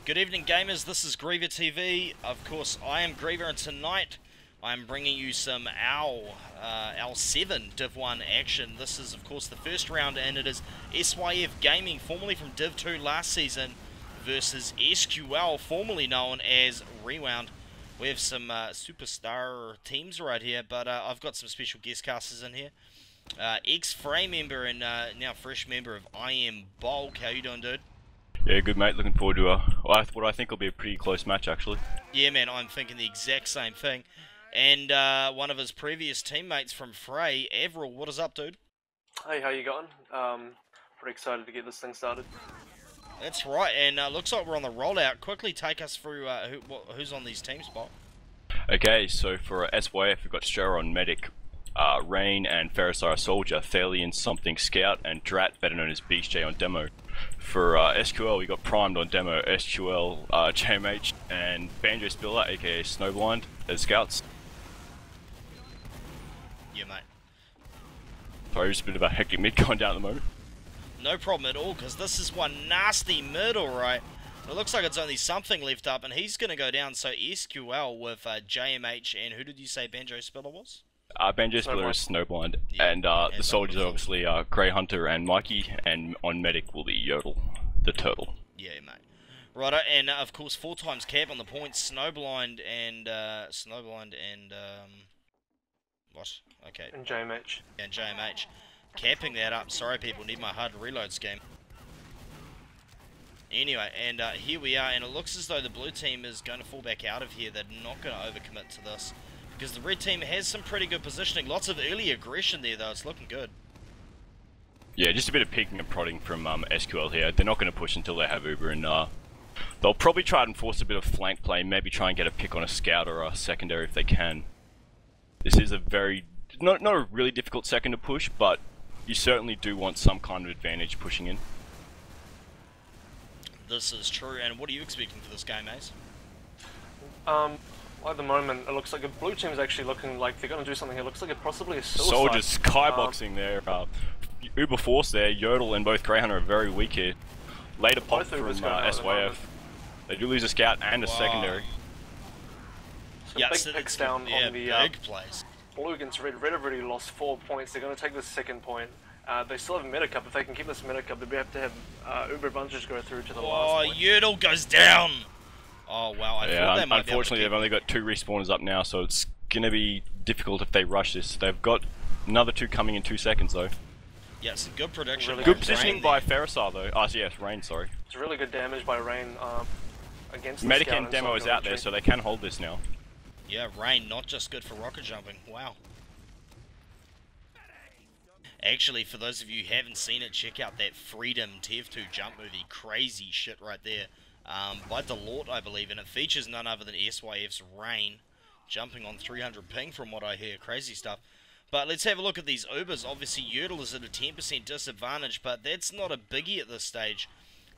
Good evening, gamers. This is GreaverTV. Of course, I am Greaver, and tonight I'm bringing you some OWL7 Div 1 action. This is, of course, the first round, and it is SYF Gaming, formerly from Div 2 last season, versus SQL, formerly known as Rewound. We have some superstar teams right here, but I've got some special guest casters in here. Ex-Frey member and now fresh member of I Am Bulk. How you doing, dude? Yeah, good mate. Looking forward to what I think will be a pretty close match, actually. Yeah, man, I'm thinking the exact same thing. And one of his previous teammates from Frey, Avril, what is up, dude? Hey, how you going? Pretty excited to get this thing started. That's right, and looks like we're on the rollout. Quickly take us through who's on these teams, Bob. Okay, so for SYF, we've got Shara on Medic, Rain and Ferrisar Soldier, Thalian something Scout, and Drat, better known as Beast J, on Demo. For SQL, we got Primed on Demo, SQL, JMH, and Banjo Spiller, aka Snowblind, as Scouts. Yeah, mate. Sorry, just a bit of a hectic mid going down at the moment. No problem at all, because this is one nasty mid, alright. It looks like it's only something left up, and he's going to go down. So SQL with JMH, and who did you say Banjo Spiller was? Banjo Spiller is Snowblind, yeah, and the soldiers are obviously Grey Hunter and Mikey, and on Medic will be Yodel, the turtle. Yeah, mate. Righto, and of course 4 times cap on the points, Snowblind and what? Okay. And JMH. And JMH. Capping that up. Sorry people, need my hard reload scheme. Anyway, and here we are, and it looks as though the blue team is going to fall back out of here. They're not going to overcommit to this, because the red team has some pretty good positioning. Lots of early aggression there, though. It's looking good. Yeah, just a bit of peeking and prodding from SQL here. They're not going to push until they have Uber, and they'll probably try and force a bit of flank play, maybe try and get a pick on a scout or a secondary if they can. This is a very, not a really difficult second to push, but you certainly do want some kind of advantage pushing in. This is true, and what are you expecting for this game, Ace? At the moment, it looks like the blue team is actually looking like they're going to do something. It looks like possibly a suicide. Soldiers skyboxing there. Uber Force there, Yodel and both Greyhunter are very weak here. Later pop from SYF. They do lose a scout and a secondary. So yeah, big picks down on the big plays. Blue against red. Red have already lost 4 points. They're going to take the second point. They still have a meta cup. If they can keep this meta cup, they'll have to have Uber bunches go through to the last point. Yodel goes down! Oh wow, I thought they might unfortunately they've only got 2 respawners up now, so it's going to be difficult if they rush this. They've got another 2 coming in 2 seconds though. Yeah, it's a good prediction. Really good positioning by Ferrisar though. Oh yes, Rain, sorry. It's really good damage by Rain against the Medic scout and Demo is out there, so they can hold this now. Yeah, Rain, not just good for rocket jumping. Wow. Actually, for those of you who haven't seen it, check out that Freedom TF2 jump movie. Crazy shit right there. By Delort, I believe, and it features none other than SYF's Rain jumping on 300 ping from what I hear. Crazy stuff. But let's have a look at these Ubers. Obviously, Yodel is at a 10% disadvantage, but that's not a biggie at this stage.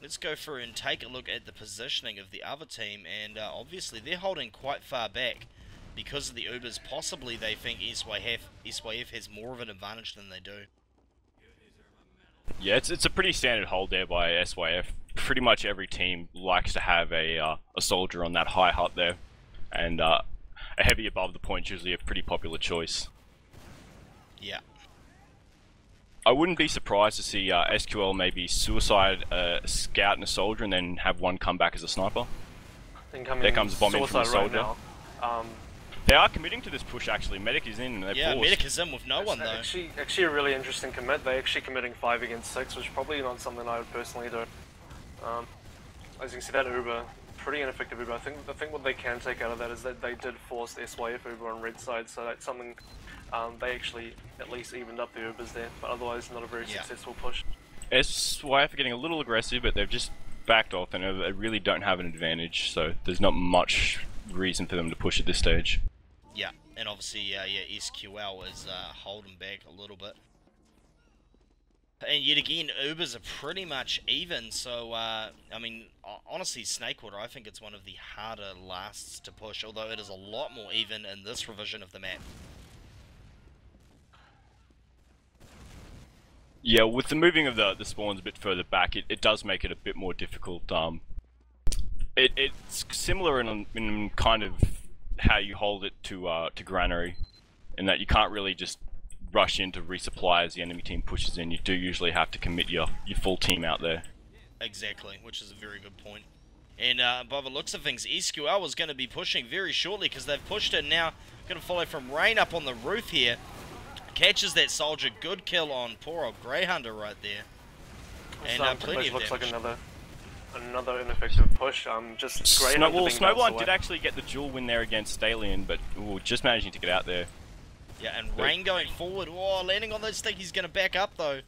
Let's go through and take a look at the positioning of the other team, and obviously they're holding quite far back because of the Ubers. Possibly they think SYF has more of an advantage than they do. Yeah, it's a pretty standard hold there by SYF. Pretty much every team likes to have a soldier on that high hut there, and a heavy above the point is usually a pretty popular choice. Yeah. I wouldn't be surprised to see SQL maybe suicide a scout and a soldier and then have one come back as a sniper. There comes a bomb in from the soldier. Right they are committing to this push actually. Medic is in and they're forced. Medic is in with no one though. Actually a really interesting commit. They're actually committing 5 against 6, which is probably not something I would personally do. As you can see, that Uber, pretty ineffective Uber. I think what they can take out of that is that they did force SYF Uber on red side, so that's something they actually at least evened up the Ubers there, but otherwise not a very successful push. SYF are getting a little aggressive, but they've just backed off and they really don't have an advantage, so there's not much reason for them to push at this stage. Yeah, and obviously, SQL is holding back a little bit. And yet again, Ubers are pretty much even, so, I mean, honestly, Snakewater, I think it's one of the harder lasts to push, although it is a lot more even in this revision of the map. Yeah, with the moving of the spawns a bit further back, it does make it a bit more difficult. It's similar in kind of how you hold it to Granary, in that you can't really just rush in to resupply as the enemy team pushes in. You do usually have to commit your full team out there. Exactly, which is a very good point. And by the looks of things, SQL was going to be pushing very shortly because they've pushed it now. Going to follow from Rain up on the roof here. Catches that soldier. Good kill on poor old Grey Hunter right there. And plenty of looks damage. like another ineffective push. Just Grey Hunter being Snowblind bounced did away. actually get the duel win there against Stallion, but just managing to get out there. Yeah, and Rain going forward. Oh, landing on those things. He's going to back up though.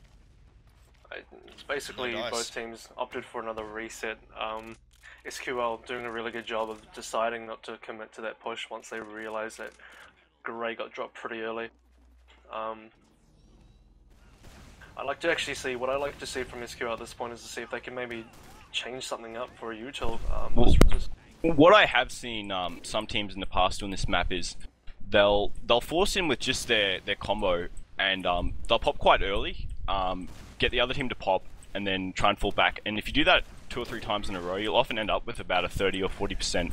It's basically No dice. both teams opted for another reset. SQL doing a really good job of deciding not to commit to that push once they realised that Grey got dropped pretty early. I'd like to actually see, what I like to see from SQL at this point is to see if they can maybe change something up for a util. What I have seen some teams in the past doing this map is they'll force in with just their combo, and they'll pop quite early, get the other team to pop, and then try and fall back. And if you do that 2 or 3 times in a row, you'll often end up with about a 30 or 40%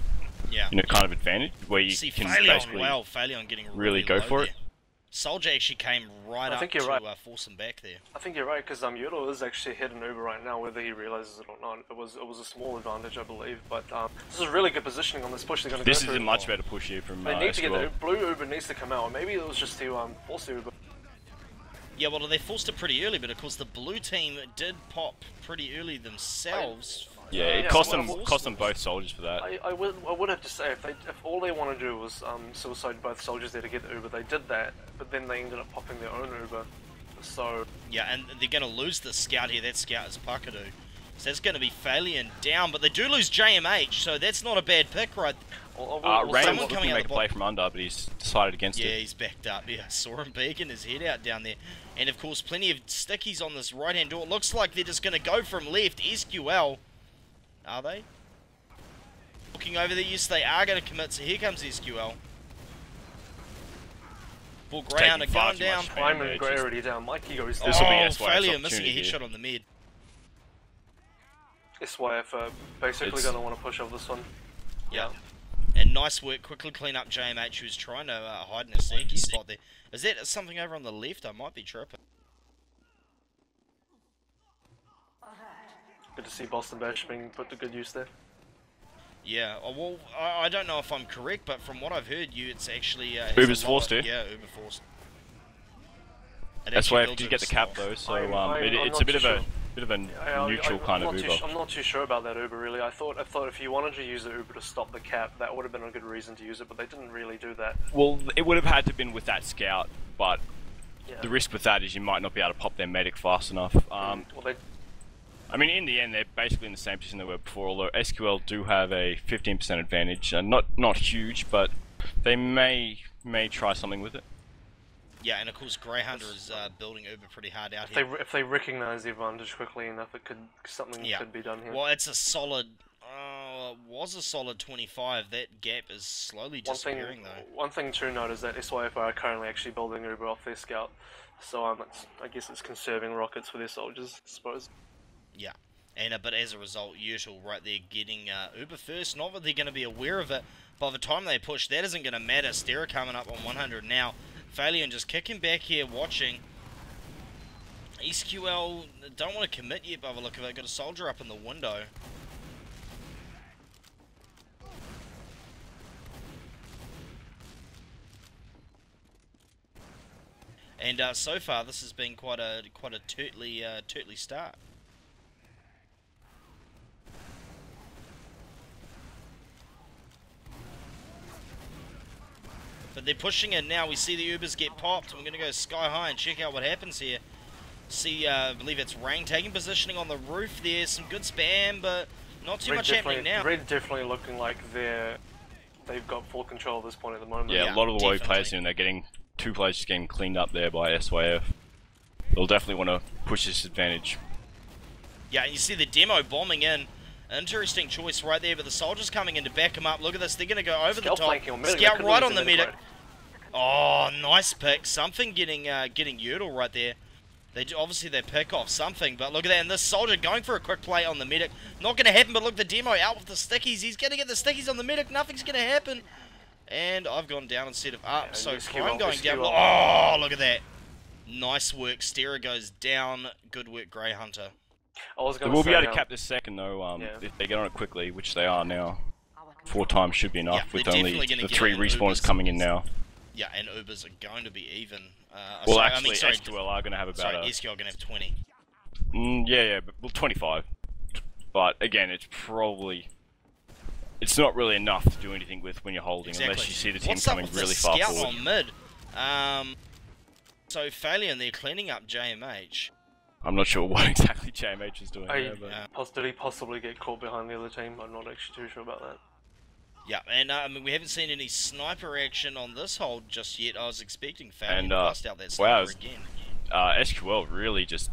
kind of advantage, where you can basically Phalion getting really go low for there. it. Soldier actually came right up to force him back there. I think you're right, because Yodel is actually hitting Uber right now, whether he realizes it or not. It was a small advantage, I believe, but this is really good positioning on this push. They're going to This is a much better push here from They need to get SQL. the blue Uber needs to come out. Maybe it was just to force the Uber. Yeah, well, they forced it pretty early, but of course the blue team did pop pretty early themselves. Yeah, it cost them both soldiers for that. I would have to say, if all they want to do was suicide both soldiers there to get the Uber, they did that, but then they ended up popping their own Uber. So yeah, and they're going to lose the scout here. That scout is Pakadu. So that's going to be Phalion down, but they do lose JMH, so that's not a bad pick right there. Rain was looking to make a play from under, but he's decided against it. Yeah, he's backed up. Yeah, saw him peeking his head out down there. And of course, plenty of stickies on this right-hand door. It looks like they're just going to go from left. SQL. Are they? Looking over there, yes, they are going to commit. So here comes SQL. Full Greyhound going down. I'm and Grey already down. Mikey goes down. This will be SYF's Failure, missing a opportunity headshot here. on the mid. SYF are basically going to want to push off this one. Yeah. And nice work. Quickly clean up JMH, who's trying to hide in a sneaky spot there. Is that something over on the left? I might be tripping. Good to see Boston Bash being put to good use there. Yeah, well, I don't know if I'm correct, but from what I've heard, it's actually... Uber's forced to. Yeah, Uber forced. That's why you get the cap though, so it's a bit of a neutral kind of Uber. I'm not too sure about that Uber really. I thought if you wanted to use the Uber to stop the cap, that would have been a good reason to use it, but they didn't really do that. Well, it would have had to have been with that scout, but Yeah. the risk with that is you might not be able to pop their medic fast enough. Well, they I mean, in the end, they're basically in the same position they were before, although SQL do have a 15% advantage. Not huge, but they may try something with it. Yeah, and of course, Greyhunter is building Uber pretty hard out here. if they recognize the advantage quickly enough, something could be done here. Well, it's a solid... it was a solid 25. That gap is slowly disappearing, though. One thing to note is that SYF are currently actually building Uber off their scout, so I guess it's conserving rockets for their soldiers, I suppose. Yeah, and but as a result, Yertle right there getting Uber first. Not that they're going to be aware of it. By the time they push, that isn't going to matter. Stera coming up on 100 now. Phalion just kicking back here, watching. SQL don't want to commit yet by the look of it. Got a soldier up in the window. And so far, this has been quite a turtly start. But they're pushing it now. We see the Ubers get popped. I'm going to go sky high and check out what happens here. See, I believe it's Rain taking positioning on the roof there. Some good spam, but not too much happening now. Red definitely looking like they've got full control at this point at the moment. Yeah, a lot of the WoW players, they're getting 2 players just getting cleaned up there by SYF. They'll definitely want to push this advantage. Yeah, and you see the demo bombing in. Interesting choice right there, but the soldiers coming in to back him up. Look at this, they're going to go over the top. Scout right on the medic. Oh, nice pick. Something getting Yertle right there. Obviously they pick off something, but look at that, and this soldier going for a quick play on the medic. Not going to happen, but look, the demo out with the stickies. He's going to get the stickies on the medic. Nothing's going to happen. And I've gone down instead of up, so Prime going down. Oh, look at that. Nice work. Stera goes down. Good work, Grey Hunter. They will be able to cap this second, though, if they get on it quickly, which they are now. 4 times should be enough, with only the 3 respawns coming in now. Yeah, and Ubers are going to be even. Well, actually, SQL are going to have about SQL are going to have 20. Yeah, but 25. But, again, it's probably... It's not really enough to do anything with when you're holding, unless you see the team coming really far forward. Scout on mid? So, Failure, they're cleaning up JMH. I'm not sure what exactly JMH is doing there, but... Did he possibly get caught behind the other team? I'm not actually too sure about that. Yeah, and I mean, we haven't seen any sniper action on this hold just yet. I was expecting Failure to bust out that sniper again. SQL really just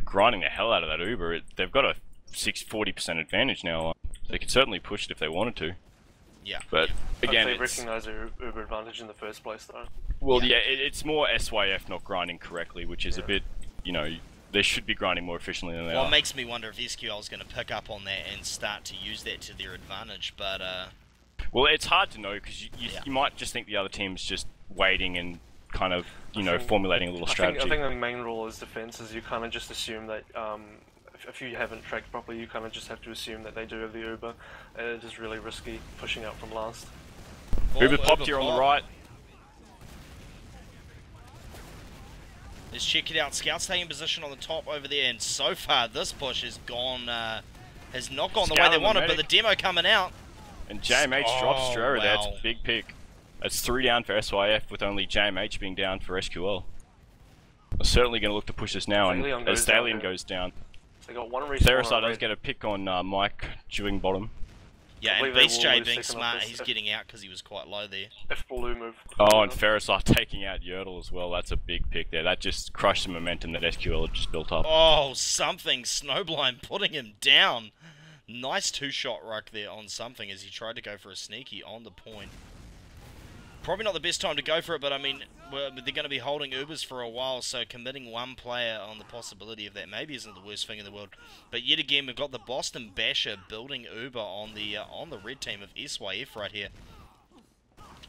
grinding the hell out of that Uber. They've got a 40% advantage now. They could certainly push it if they wanted to. Yeah. But again, they recognise their Uber advantage in the first place, though. Well, yeah, it's more SYF not grinding correctly, which is a bit, you know, they should be grinding more efficiently than they are. Well, it makes me wonder if SQL is going to pick up on that and start to use that to their advantage, but... Well, it's hard to know, because you might just think the other team's just waiting and kind of, you know, formulating a little strategy. I think the main rule is defense is you kind of just assume that if you haven't tracked properly, you kind of just have to assume that they do have the Uber. It is really risky pushing out from last. Uber popped here on the right. Let's check it out. Scout staying in position on the top over there, and so far this push has gone, has not gone the way they wanted, but the demo coming out. And JMH drops Strera there. It's a big pick. That's 3 down for SYF, with only JMH being down for SQL. They're certainly going to look to push this now, and as Stallion goes down. They got one Therisar does get a pick on Mike, chewing bottom. Yeah, and BeastJ being smart, he's getting out because he was quite low there. F-Blue move. Oh, and Therisar taking out Yertle as well. That's a big pick there. That just crushed the momentum that SQL had just built up. Oh, something. Snowblind putting him down. Nice 2-shot ruck there on something as he tried to go for a sneaky on the point. Probably not the best time to go for it, but I mean, they're going to be holding Ubers for a while, so committing one player on the possibility of that maybe isn't the worst thing in the world. But yet again, we've got the Boston Basher building Uber on the red team of SYF right here.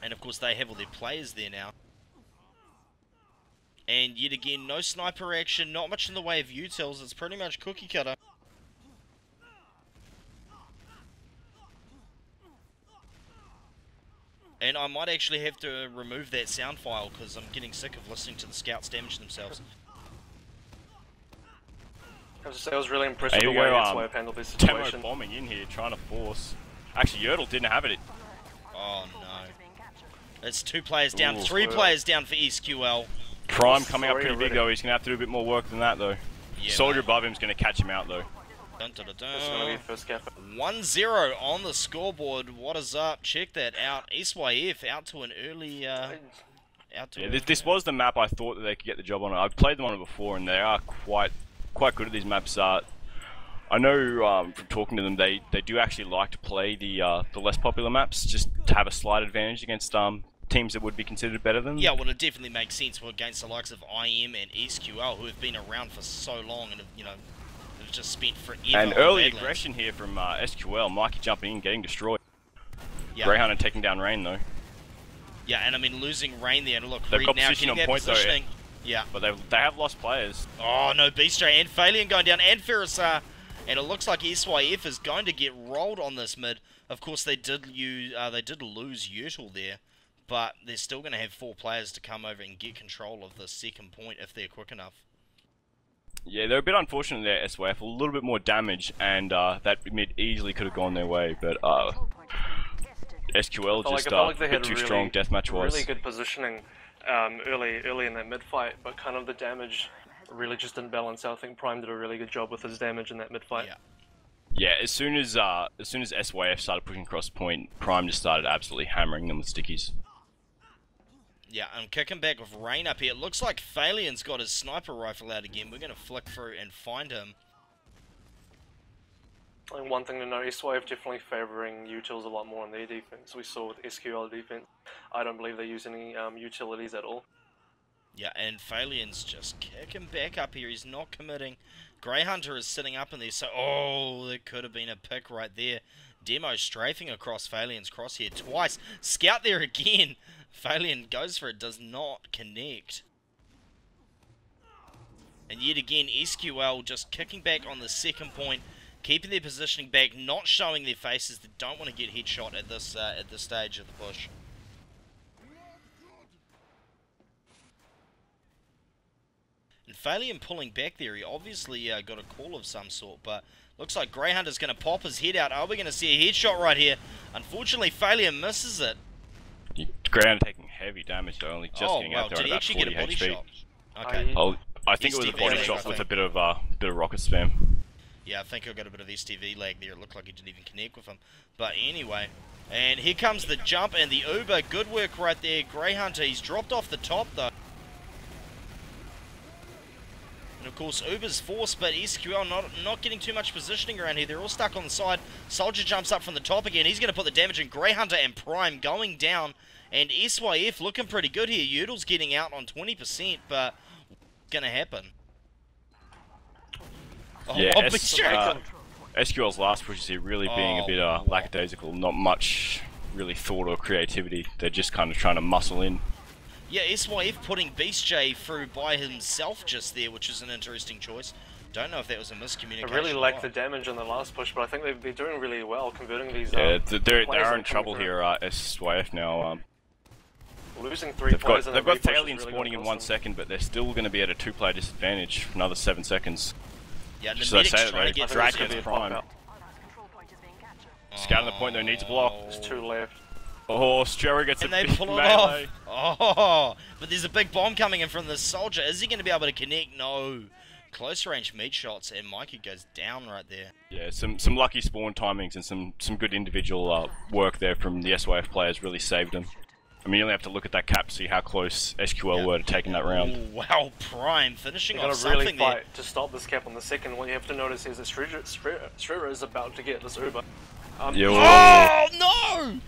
And of course, they have all their players there now. And yet again, no sniper action, not much in the way of utils. It's pretty much cookie cutter. And I might actually have to remove that sound file because I'm getting sick of listening to the scouts damage themselves. I was really impressed with the way SYF handled this situation. Temo bombing in here, trying to force. Actually, Yertle didn't have it. Oh no. It's 2 players down, 3 players down for SQL. Prime coming up pretty big though, he's going to have to do a bit more work than that though. Yeah, Soldier above him is going to catch him out though. This is going to be first cap. 1-0 on the scoreboard. What is up? Check that out. SYF out to an early... this was the map I thought that they could get the job on. I've played them on it before, and they are quite good at these maps. I know from talking to them, they do actually like to play the less popular maps, just to have a slight advantage against teams that would be considered better than them. Yeah, well, it definitely makes sense against the likes of IM and SQL, who have been around for so long and have, you know, just spent forever. And early aggression here from SQL. Mikey jumping in, getting destroyed. Yeah. Greyhound taking down Rain though. Yeah, and I mean losing Rain there. Look, they've got position on point though. Yeah, but they have lost players. Oh no, BeastJ and Phalion going down, and Therisar, and it looks like SYF is going to get rolled on this mid. Of course, they did lose Yertle there, but they're still going to have 4 players to come over and get control of the second point if they're quick enough. Yeah, they're a bit unfortunate there, SYF. A little bit more damage, and that mid easily could have gone their way, but SQL just a bit too strong deathmatch-wise. Really good positioning early in that mid-fight, but kind of the damage really just didn't balance out. I think Prime did a really good job with his damage in that mid-fight. Yeah, as soon as SYF started pushing across point, Prime just started absolutely hammering them with stickies. Yeah, I'm kicking back with Rain up here. It looks like Phalion's got his sniper rifle out again. We're going to flick through and find him. I think one thing to note, SYF definitely favouring utils a lot more on their defense. We saw with SQL defense, I don't believe they use any utilities at all. Yeah, and Phalian's just kicking back up here. He's not committing. Grey Hunter is sitting up in there, so... Oh, there could have been a pick right there. Demo strafing across Phalian's crosshair twice. Scout there again. Phalian goes for it, does not connect. And yet again, SQL just kicking back on the second point, keeping their positioning back, not showing their faces. They don't want to get headshot at this stage of the push. And Phalian pulling back there, he obviously got a call of some sort, but looks like Grey Hunter's going to pop his head out. Are we going to see a headshot right here? Unfortunately, Phalian misses it. Grey Hunter taking heavy damage though, only just getting out there at about 40 get a body HP. shot? Okay. I think it was a STV body lag, shot I with a think. bit of rocket spam. Yeah, I think I got a bit of STV lag there. It looked like he didn't even connect with him. But anyway, and here comes the jump and the Uber. Good work right there. Grey Hunter, he's dropped off the top though. And of course, Uber's forced, but SQL not getting too much positioning around here. They're all stuck on the side. Soldier jumps up from the top again. He's going to put the damage in. Grey Hunter and Prime going down. And SYF looking pretty good here. Yoodle's getting out on 20%, but what's going to happen? Oh, Yeah, oh, SQL's last push is here really being a bit lackadaisical. Not much really thought or creativity. They're just kind of trying to muscle in. Yeah, SYF putting Beast J through by himself just there, which is an interesting choice. Don't know if that was a miscommunication. They really lacked the damage in the last push, but I think they're doing really well converting these. Yeah, they are in trouble here, SYF now. Losing 3 They've players got in a repush Thalian is really spawning in gonna 1 cost them. second, but they're still going to be at a 2-player disadvantage for another 7 seconds. Yeah, the Just as I medic's say, trying to they get drag through it to to the Prime. Scouting the point though, needs a block. There's 2 left. Oh, Strera gets and a they big pull it melee. off. Oh, but there's a big bomb coming in from the soldier. Is he going to be able to connect? No. Close range meat shots, and Mikey goes down right there. Yeah, some lucky spawn timings and some good individual work there from the SYF players really saved them. I mean, you only have to look at that cap to see how close SQL were to taking that round. Ooh, wow, Prime finishing They've off got to something really there. fight to stop this cap on the second. What you have to notice is that Strera is about to get this Uber. Oh, no!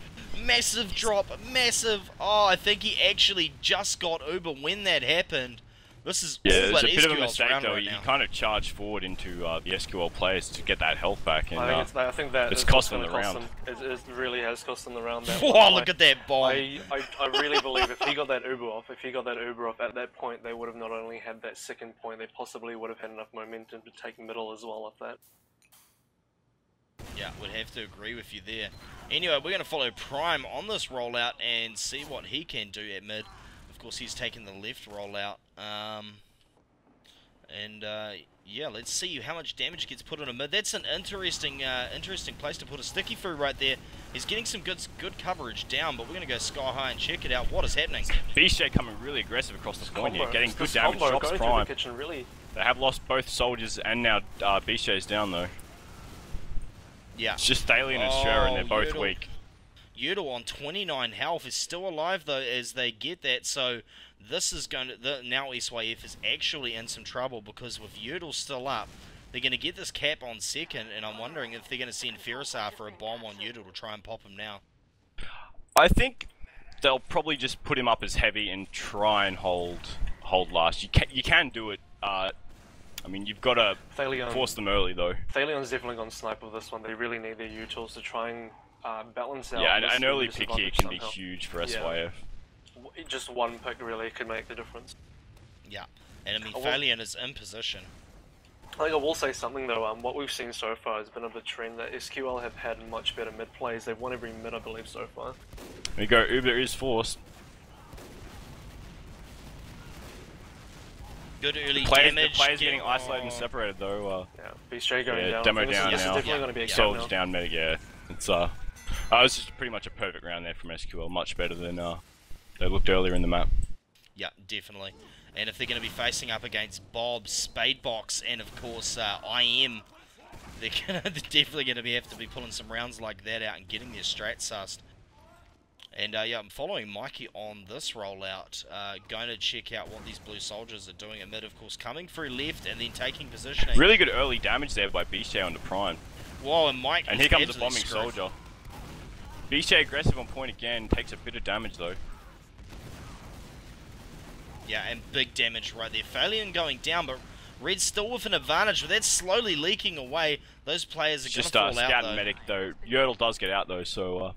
Massive drop, massive. Oh, I think he actually just got Uber when that happened. This is Yeah, all there's but a bit of a SQL's mistake round though. right He now. kind of charged forward into the SQL players to get that health back, and I think that it's is cost what's them gonna the cost round. them. It really has cost them the round. That Oh, look at that bomb. I really believe if he got that Uber off, at that point, they would have not only had that second point, they possibly would have had enough momentum to take middle as well off that. Yeah, would have to agree with you there. Anyway, we're going to follow Prime on this rollout and see what he can do at mid. Of course, he's taking the left rollout. Yeah, let's see how much damage gets put on a mid. That's an interesting place to put a sticky through right there. He's getting some good coverage down, but we're going to go sky high and check it out. What is happening? BJ coming really aggressive across the point here, getting good This damage, combo drops going through Prime. the kitchen really. They have lost both soldiers and now BJ's down though. Yeah. It's just Thalian and Strera, and they're both Yoodle. weak. Yoodle on 29 health is still alive though as they get that, so this is going to... Now SYF is actually in some trouble because with Yoodle still up, they're going to get this cap on second, and I'm wondering if they're going to send Ferrisar for a bomb on Yoodle to try and pop him now. I think they'll probably just put him up as heavy and try and hold last. You can do it. I mean, you've got to force them early though. Thalion's definitely gone snipe with this one. They really need their U-tools to try and balance out. Yeah, this an early pick here disadvantage can be somehow. huge for Yeah. SYF. Just one pick really could make the difference. Yeah, and I mean, I will- Thalian is in position. I think I will say something though, what we've seen so far has been a bit trend that SQL have had much better mid plays. They've won every mid I believe so far. There you go, Uber is forced. Good early The damage. player's getting isolated and separated though. Yeah, BJ going Yeah, down. demo I think down this is now. definitely going to be a cap Soldiers now. down medic, yeah. It's was just pretty much a perfect round there from SQL, much better than they looked earlier in the map. Yeah, definitely. And if they're going to be facing up against Bob, Spadebox, and of course IM, they're definitely going to have to be pulling some rounds like that out and getting their strats sussed. And yeah, I'm following Mikey on this rollout, going to check out what these blue soldiers are doing at mid, of course, coming through left and then taking positioning. Really good early damage there by BJ on the Prime. Whoa, and Mike And is here comes the absolutely bombing screwed. soldier. BJ aggressive on point again, takes a bit of damage though. Yeah, and big damage right there. Phalion going down, but Red's still with an advantage, but that's slowly leaking away. Those players are going to fall out, scout though. and medic, though. Yertle does get out, though, so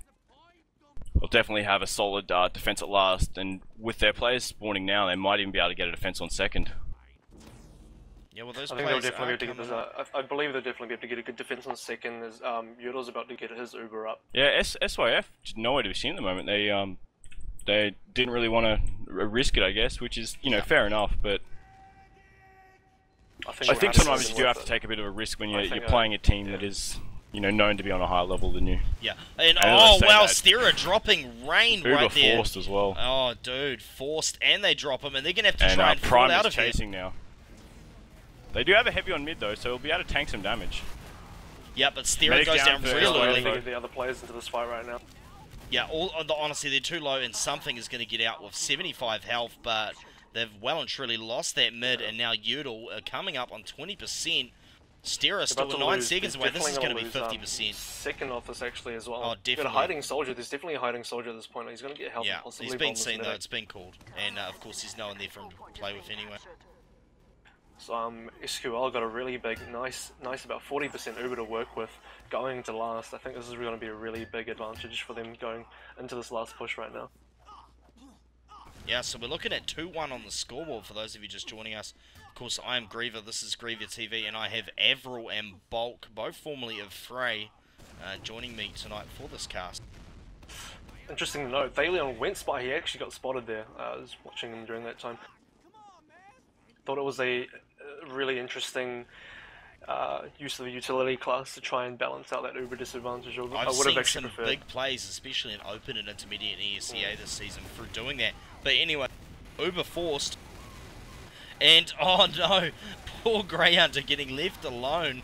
they'll definitely have a solid defense at last. And with their players spawning now, they might even be able to get a defense on second. Yeah, well, those I think they'll players definitely be able to coming get this. I believe they'll definitely be able to get a good defense on second. As Yertle's about to get his Uber up. Yeah, SYF nowhere to be seen at the moment. They didn't really want to risk it, I guess, which is fair enough. But I think sometimes you do have to take a bit of a risk when you're playing a team that is known to be on a higher level than you. Yeah, and oh wow, Stera dropping Rain Uber right there. forced as well. Oh dude, forced, and they drop him, and they're gonna have to try and fall Prime out is of here. chasing now. They do have a heavy on mid though, so he'll be able to tank some damage. Yeah, but Stera goes down really early. Get the other players into this fight right now. Yeah, honestly, they're too low, and something is going to get out with 75 health, but they've well and truly lost that mid, and now Yertle are coming up on 20%. Stera still 9 seconds away. This is going to be 50%. Second off this actually as well. Oh, definitely. Got a hiding soldier. There's definitely a hiding soldier at this point. He's going to get health. Yeah, possibly he's been bombs seen in though. it. It's been called, and of course he's no one there for him to play with anyway. So SQL got a really big, nice about 40% Uber to work with going to last. I think this is going to be a really big advantage for them going into this last push right now. Yeah, so we're looking at 2-1 on the scoreboard for those of you just joining us. Of course, I am Griever, this is GreaverTV, and I have Avril and Bulk, both formerly of Frey, joining me tonight for this cast. Interesting to note, Thalion went spot, he actually got spotted there. I was watching him during that time. Thought it was a really interesting use of the utility class to try and balance out that Uber disadvantage. I've seen some big plays, especially in open and intermediate ESCA this season, through doing that. But anyway, Uber forced, and oh no, poor Greyhunter getting left alone,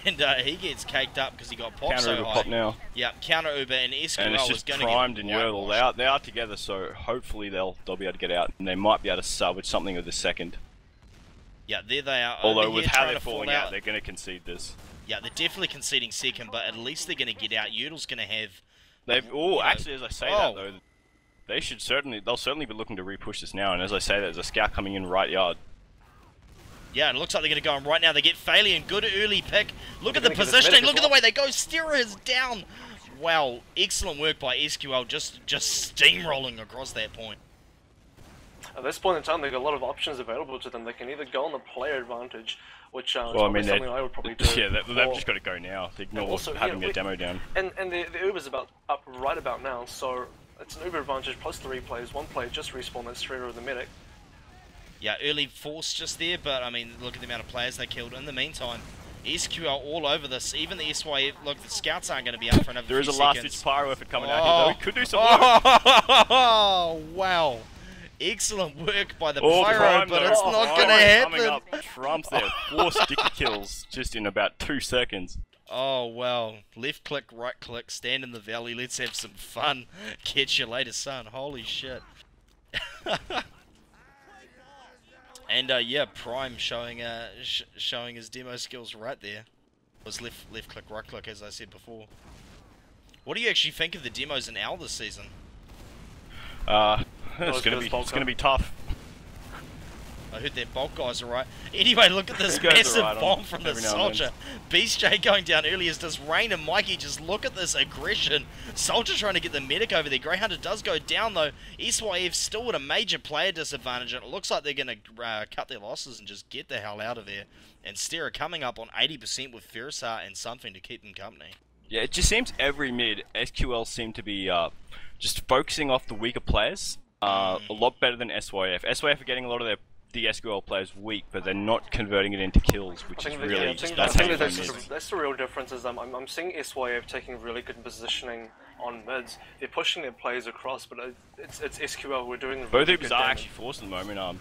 and he gets caked up because he got popped so Counter high. Uber pop now. Yeah, counter Uber, and SQL And it's was just going to primed get and Yertle. whitewashed. They are together, so hopefully they'll be able to get out, and they might be able to salvage something of the second. Yeah, there they are. Although over with here how trying they're to fall falling out, they're going to concede this. Yeah, they're definitely conceding second, but at least they're going to get out. Yertle's going to have... Actually, as I say that though, they'll certainly be looking to re-push this now. And as I say, there's a scout coming in right yard. Yeah, it looks like they're going to go on right now. They get Phalion, good early pick. Look at the positioning. Look at the way they go. Stera is down. Wow, excellent work by SQL, just steamrolling across that point. At this point in time, they've got a lot of options available to them. They can either go on the player advantage, which is Well, I mean, something I would probably do. Yeah, they've just got to go now. They ignore also, having their demo down. And the Uber's up right about now, so it's an Uber advantage plus 3 players. 1 player just respawn, that's Shredder or the medic. Yeah, early force just there, but I mean, look at the amount of players they killed. In the meantime, SQL all over this. Even the SYF, look, the scouts aren't going to be up for another few seconds. There is a last-ditch pyro effort coming out here, though. He could do some work. Oh, wow. Excellent work by the pyro, but it's not going to happen. Coming up, trumps there. 4 sticky kills just in about 2 seconds. Oh, wow. Left click, right click, stand in the valley, let's have some fun. Catch you later, son. Holy shit. And yeah, Prime showing his demo skills right there. It was left click, right click, as I said before. What do you actually think of the demos in OWL this season? It's gonna be tough. I heard that bulk guys are right. Anyway, look at this These guys are massive right bomb from the every now and Soldier. Beast J going down early as does Rain and Mikey. Just look at this aggression. Soldier trying to get the medic over there. Greyhunter does go down though. SYF still with a major player disadvantage, and it looks like they're going to cut their losses and just get the hell out of there. And Stera coming up on 80% with Ferrisar and something to keep them company. Yeah, it just seems every mid, SQL seem to be just focusing off the weaker players. A lot better than SYF. SYF are getting a lot of the SQL players weak, but they're not converting it into kills, which is really that's the real difference. Is I'm seeing SYF taking really good positioning on mids. They're pushing their players across, but it's SQL. We're doing both of them are actually forced at the moment.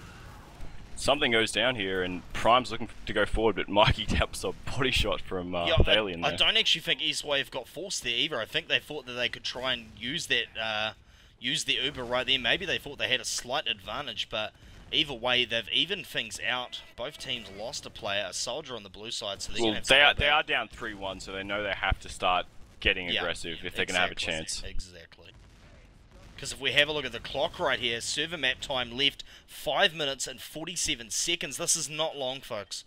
Something goes down here, and Prime's looking to go forward, but Mikey taps a body shot from Thalion there. I don't actually think SYF got forced there either. I think they thought that they could try and use that, use the Uber right there. Maybe they thought they had a slight advantage, but either way, they've evened things out. Both teams lost a player, a soldier on the blue side, so they're going to have to they are down 3-1, so they know they have to start getting aggressive if they're going to have a chance. Exactly. Because if we have a look at the clock right here, server map time left 5 minutes and 47 seconds. This is not long, folks.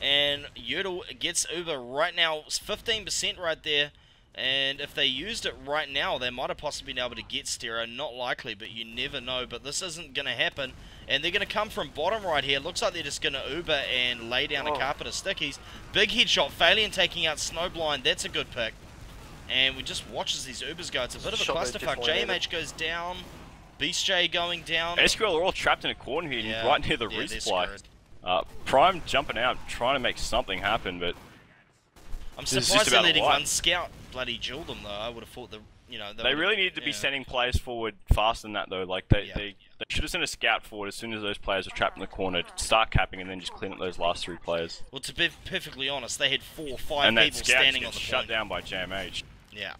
And Yodel gets Uber right now, 15% right there. And if they used it right now, they might have possibly been able to get Stereo. Not likely, but you never know. But this isn't going to happen. And they're going to come from bottom right here. Looks like they're just going to Uber and lay down a carpet of stickies. Big headshot, Phalion taking out Snowblind. That's a good pick. And we just watch as these Ubers go. It's a bit of a clusterfuck. JMH goes down. Beast J going down. SQL are all trapped in a corner here, right near the resupply. Prime jumping out, trying to make something happen, but I'm surprised they're letting one scout bloody duel them though. I would have thought they really need to be sending players forward faster than that though. Like they should have sent a scout forward as soon as those players were trapped in the corner, to start capping and then just clean up those last 3 players. Well, to be perfectly honest, they had 4 or 5 people standing on the shut point. down by JMH. Yeah.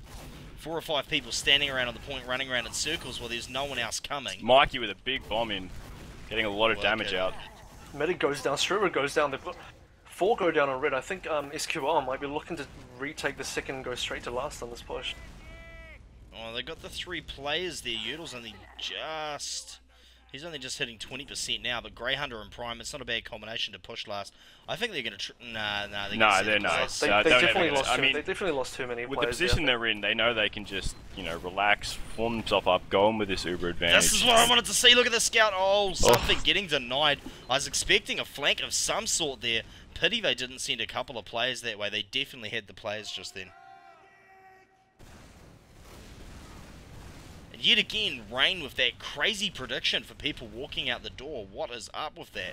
4 or 5 people standing around on the point, running around in circles while there's no one else coming. Mikey with a big bomb in, getting a lot of damage out. Medic goes down, Striver goes down, they've got 4 go down on red. I think SQL might be looking to retake the second and go straight to last on this push. Oh, they got the 3 players there. Yodel's only just... He's only just hitting 20% now, but Grey Hunter and Prime, it's not a bad combination to push last. I think they're going to... they're not. They definitely lost too many with players. With the position they're in, they know they can just, relax, form themselves up, go on with this Uber advantage. This is what I wanted to see. Look at the scout. Oh, something getting denied. I was expecting a flank of some sort there. Pity they didn't send a couple of players that way. They definitely had the players just then. And yet again, Rain with that crazy prediction for people walking out the door. What is up with that?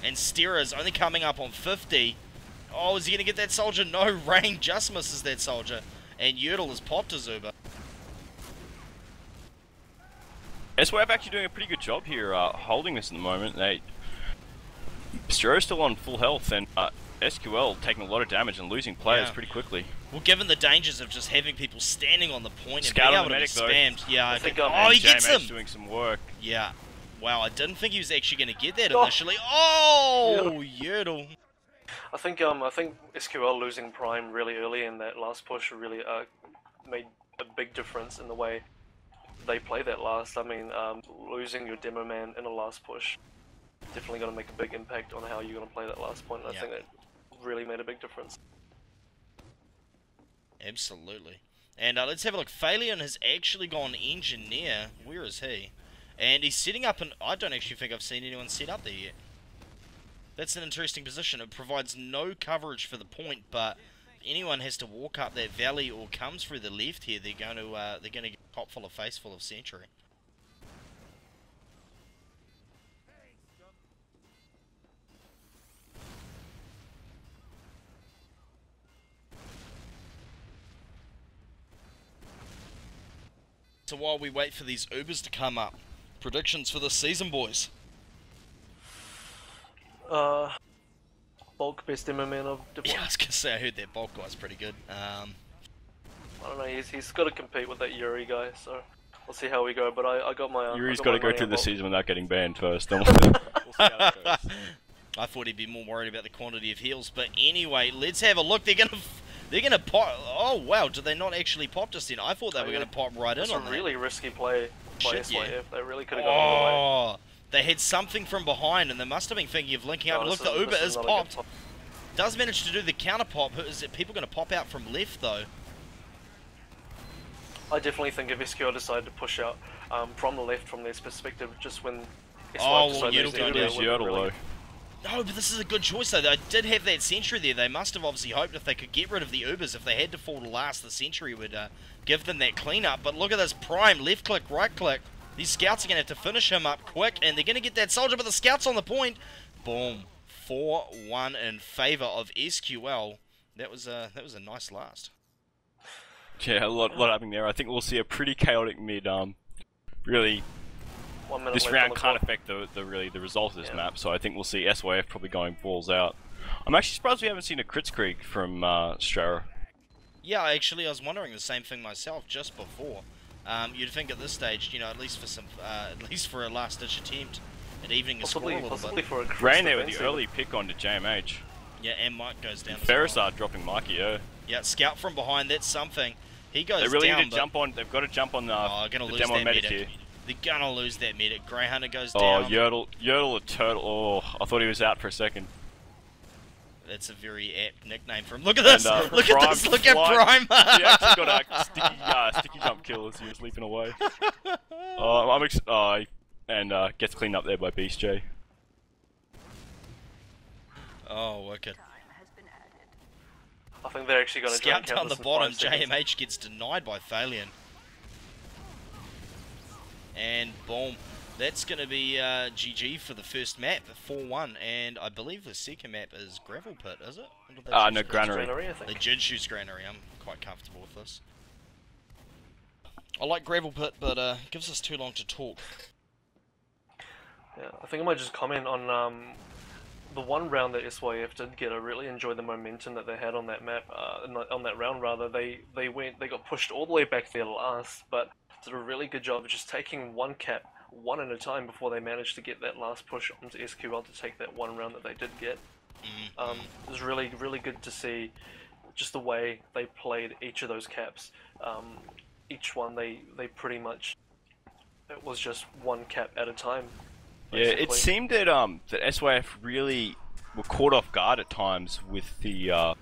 And Stera's only coming up on 50. Oh, is he going to get that soldier? No, Rain just misses that soldier. And Yodel has popped his Uber. SWF actually doing a pretty good job here, holding this at the moment. Stero's still on full health, and SQL taking a lot of damage and losing players pretty quickly. Well, given the dangers of just having people standing on the point and being able to be spammed. Yeah, he gets him! doing some work. Yeah. Wow, I didn't think he was actually going to get that initially. Oh, Yodel. I think SQL losing Prime really early in that last push really made a big difference in the way they play that last. I mean, losing your demo man in a last push definitely going to make a big impact on how you're going to play that last point. And I think that really made a big difference. Absolutely. And let's have a look. Phalion has actually gone engineer. Where is he? And he's setting up, and I don't actually think I've seen anyone set up there yet. That's an interesting position. It provides no coverage for the point, but if anyone has to walk up that valley or comes through the left here, they're going to get a top full of face full of Sentry. So while we wait for these Ubers to come up, predictions for this season, boys? Bulk best demo man of Div1. Yeah, I was going to say, I heard that Bulk guy's pretty good. I don't know, he's got to compete with that Yuri guy, so we'll see how we go, but I got my... Yuri's got to go through the season without getting banned first. We'll see how it goes. I thought he'd be more worried about the quantity of heals, but anyway, let's have a look. They're gonna pop... Oh, wow, did they not actually pop just then? I thought they were going to pop right in on that. It's a really risky play by SYF. Yeah. They really could have gone all the way. They had something from behind, and they must have been thinking of linking up. And look, the Uber is popped. Does manage to do the counter pop. Is it people going to pop out from left, though? I definitely think if SQL decided to push out from the left from their perspective, just when Yodel going down. Yodel, No, but this is a good choice, though. They did have that sentry there. They must have obviously hoped if they could get rid of the Ubers, if they had to fall to last, the sentry would give them that cleanup. But look at this Prime. Left click, right click. These scouts are going to have to finish him up quick, and they're going to get that soldier, but the scout's on the point. Boom. 4-1 in favour of SQL. That was a nice last. Yeah, a lot happening there. I think we'll see a pretty chaotic mid. Really, this round can't affect the result of this map, so I think we'll see SYF probably going balls out. I'm actually surprised we haven't seen a Kritzkrieg from Strara. Yeah, actually, I was wondering the same thing myself just before. You'd think at this stage, you know, at least for a last-ditch attempt at evening a score a little Possibly bit. for a Rain there with the early pick onto JMH. Yeah, and Mike goes down. Ferris are dropping Mikey, yeah. Yeah, scout from behind, that's something. He goes down. They really need to jump on. They've got to jump on the demo medic here. They're gonna lose that medic. Grey Hunter goes down. Oh, Yertle a turtle. Oh, I thought he was out for a second. That's a very apt nickname for him. Look at this! Look at this! Look at Prime! He actually got a sticky jump kill as he was leaping away. Gets cleaned up there by Beast J. Oh, wicked. I think they're actually going to scout down the bottom. JMH gets denied by Thalion. And boom. That's going to be GG for the first map, 4-1. And I believe the second map is Gravel Pit, is it? No, Granary. They did choose Granary. I'm quite comfortable with this. I like Gravel Pit, but it gives us too long to talk. Yeah, I think I might just comment on the one round that SYF did get. I really enjoyed the momentum that they had on that map, on that round rather. They got pushed all the way back there last, but did a really good job of just taking one cap, one at a time, before they managed to get that last push onto SQL to take that one round that they did get. It was really, really good to see just the way they played each of those caps. Each one, they pretty much, it was just one cap at a time. Basically. Yeah, it seemed that that SYF really were caught off guard at times with the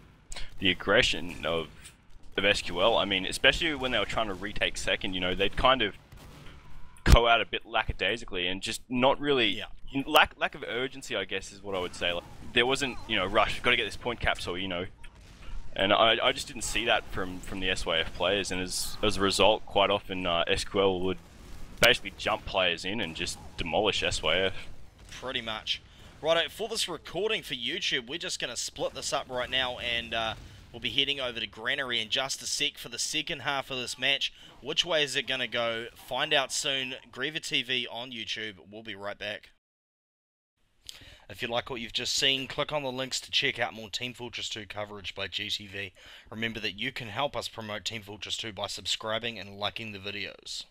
aggression of SQL. I mean, especially when they were trying to retake second, you know, they'd kind of go out a bit lackadaisically and just not really lack of urgency, I guess, is what I would say. Like, there wasn't, you know, rush, got to get this point capsule, you know. And I just didn't see that from the SYF players, and as a result, quite often SQL would basically jump players in and just demolish SYF. Pretty much. Righto, for this recording for YouTube, we're just going to split this up right now, and we'll be heading over to Granary in just a sec for the second half of this match. Which way is it going to go? Find out soon. GreaverTV on YouTube. We'll be right back. If you like what you've just seen, click on the links to check out more Team Fortress 2 coverage by GTV. Remember that you can help us promote Team Fortress 2 by subscribing and liking the videos.